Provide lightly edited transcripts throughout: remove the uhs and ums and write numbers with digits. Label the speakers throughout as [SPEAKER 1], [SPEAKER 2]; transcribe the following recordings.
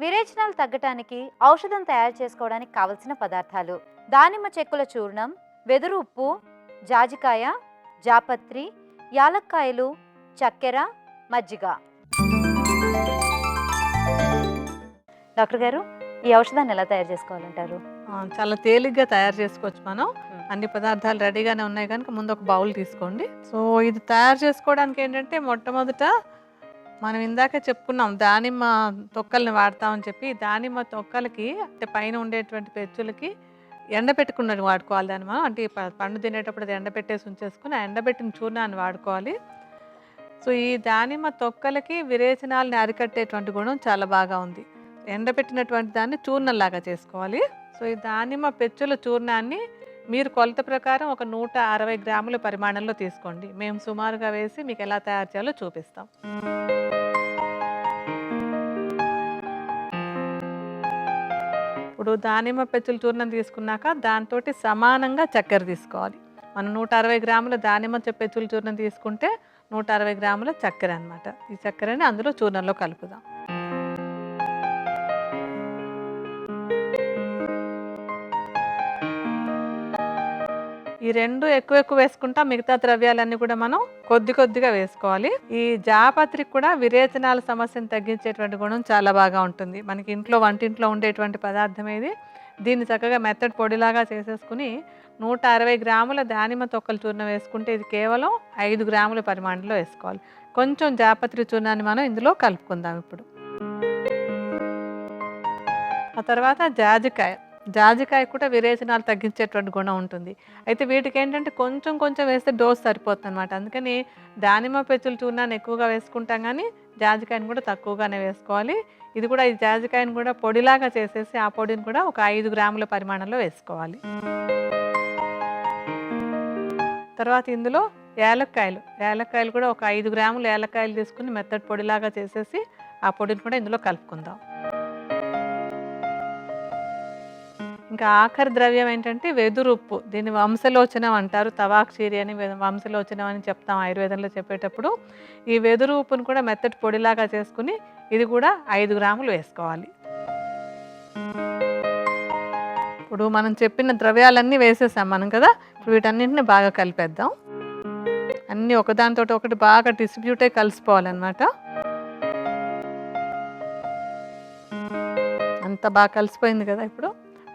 [SPEAKER 1] విరేచనాలు తగ్గటానికి ఔషధం తయారు చేసుకోవడానికి కావలసిన పదార్థాలు: దానిమ్మ చెక్కుల చూర్ణం, వెదురు ఉప్పు, జాజికాయ, జాపత్రి, యాలక్కాయలు, చక్కెర, మజ్జిగ. డాక్టర్ గారు, ఈ ఔషధాన్ని ఎలా తయారు చేసుకోవాలంటారు?
[SPEAKER 2] చాలా తేలిగ్గా తయారు చేసుకోవచ్చు మనం. అన్ని పదార్థాలు రెడీగానే ఉన్నాయి కనుక ముందు ఒక బౌల్ తీసుకోండి. సో ఇది తయారు చేసుకోవడానికి ఏంటంటే మొట్టమొదట మనం ఇందాక చెప్పుకున్నాం దానిమ్మ తొక్కల్ని వాడతామని చెప్పి. దానిమ్మ తొక్కలకి అంటే పైన ఉండేటువంటి పెచ్చులకి ఎండబెట్టుకున్నది వాడుకోవాలి. దాన్ని మనం అంటే పండు తినేటప్పుడు అది ఎండబెట్టేసి ఉంచేసుకుని ఆ ఎండబెట్టిన చూర్ణాన్ని వాడుకోవాలి. సో ఈ దానిమ్మ తొక్కలకి విరేచనాలని అరికట్టేటువంటి గుణం చాలా బాగా ఉంది. ఎండబెట్టినటువంటి దాన్ని చూర్ణంలాగా చేసుకోవాలి. సో ఈ దానిమ్మ పెచ్చుల చూర్ణాన్ని మీరు కొలత ప్రకారం ఒక 160 గ్రాముల పరిమాణంలో తీసుకోండి. మేము సుమారుగా వేసి మీకు ఎలా తయారు చేయాలో చూపిస్తాం. ఇప్పుడు దానిమ్మ పెచ్చుల చూర్ణం తీసుకున్నాక దాంతో సమానంగా చక్కెర తీసుకోవాలి. మనం 160 గ్రాముల దానిమ్మ పెచ్చుల చూర్ణం తీసుకుంటే 160 గ్రాముల చక్కెర అనమాట. ఈ చక్కెరని అందులో చూర్ణంలో కలుపుదాం. ఈ రెండు ఎక్కువ వేసుకుంటాం. మిగతా ద్రవ్యాలన్నీ కూడా మనం కొద్దిగా వేసుకోవాలి. ఈ జాపత్రికి కూడా విరేచనాల సమస్యను తగ్గించేటువంటి గుణం చాలా బాగా ఉంటుంది. మనకి వంటింట్లో ఉండేటువంటి పదార్థం ఏది. దీన్ని చక్కగా మెత్తటి పొడిలాగా చేసేసుకుని 160 గ్రాముల దానిమ్మ తొక్కల చూర్ణం వేసుకుంటే ఇది కేవలం 5 గ్రాముల పరిమాణంలో వేసుకోవాలి. కొంచెం జాపత్రి చూర్ణాన్ని మనం ఇందులో కలుపుకుందాం ఇప్పుడు. ఆ తర్వాత జాజికాయ కూడా విరేచనాలు తగ్గించేటువంటి గుణం ఉంటుంది. అయితే వీటికి ఏంటంటే కొంచెం వేస్తే డోస్ సరిపోతుంది అనమాట. అందుకని దానిమ్మ పెచ్చుల చూర్ణాన్ని ఎక్కువగా వేసుకుంటాం, కానీ జాజికాయను కూడా తక్కువగానే వేసుకోవాలి. ఇది కూడా ఈ జాజికాయను కూడా పొడిలాగా చేసేసి ఆ పొడిని కూడా ఒక 5 గ్రాముల పరిమాణంలో వేసుకోవాలి. తర్వాత ఇందులో యాలక్కాయలు కూడా ఒక 5 గ్రాముల యాలక్కాయలు తీసుకుని మెత్తటి పొడిలాగా చేసేసి ఆ పొడిని కూడా ఇందులో కలుపుకుందాం. ఇంకా ఆఖరి ద్రవ్యం ఏంటంటే వెదురు ఉప్పు. దీన్ని వంశలోచనం అంటారు. తవాక్షీరి అని వంశలోచనం అని చెప్తాం ఆయుర్వేదంలో చెప్పేటప్పుడు. ఈ వెదురు ఉప్పును కూడా మెత్తటి పొడిలాగా చేసుకుని ఇది కూడా 5 గ్రాములు వేసుకోవాలి. ఇప్పుడు మనం చెప్పిన ద్రవ్యాలన్నీ వేసేసాం మనం కదా. ఇప్పుడు వీటన్నింటిని బాగా కలిపేద్దాం. అన్నీ ఒకదానితో ఒకటి బాగా డిస్ట్రిబ్యూట్ అయి కలిసిపోవాలన్నమాట. అంత బాగా కలిసిపోయింది కదా. ఇప్పుడు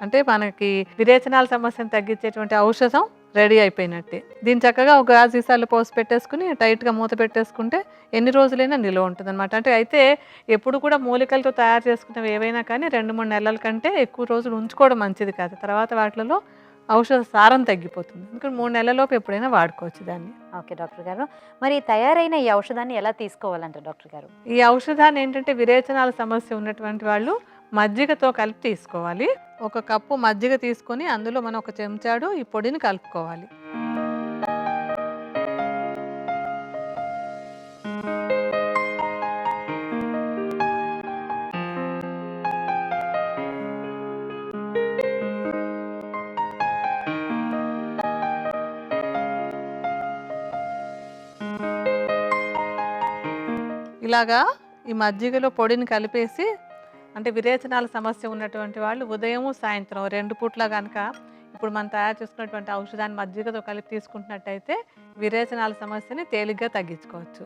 [SPEAKER 2] అంటే మనకి విరేచనాల సమస్యను తగ్గించేటువంటి ఔషధం రెడీ అయిపోయినట్టే. దీన్ని చక్కగా ఒక గాజు సీసాలో పోసి పెట్టేసుకుని టైట్గా మూత పెట్టేసుకుంటే ఎన్ని రోజులైనా నిల్వ ఉంటుంది అనమాట. అంటే అయితే ఎప్పుడు కూడా మూలికలతో తయారు చేసుకున్నవి ఏవైనా కానీ 2-3 నెలల కంటే ఎక్కువ రోజులు ఉంచుకోవడం మంచిది కాదు. తర్వాత వాటిలో ఔషధ సారం తగ్గిపోతుంది. ఇంకా 3 నెలలలోపు ఎప్పుడైనా వాడుకోవచ్చు దాన్ని.
[SPEAKER 1] ఓకే డాక్టర్ గారు, మరి తయారైన ఈ ఔషధాన్ని ఎలా తీసుకోవాలంట డాక్టర్ గారు?
[SPEAKER 2] ఈ ఔషధాన్ని ఏంటంటే విరేచనాల సమస్య ఉన్నటువంటి వాళ్ళు మజ్జిగతో కలిపి తీసుకోవాలి. 1 కప్పు మజ్జిగ తీసుకొని అందులో మనం 1 చెంచాడు ఈ పొడిని కలుపుకోవాలి. ఇలాగా ఈ మజ్జిగలో పొడిని కలిపేసి, అంటే విరేచనాల సమస్య ఉన్నటువంటి వాళ్ళు ఉదయం సాయంత్రం 2 పూట్ల కనుక ఇప్పుడు మనం తయారు చేసుకున్నటువంటి ఔషధాన్ని మజ్జిగతో కలిపి తీసుకుంటున్నట్టయితే విరేచనాల సమస్యని తేలిగ్గా తగ్గించుకోవచ్చు.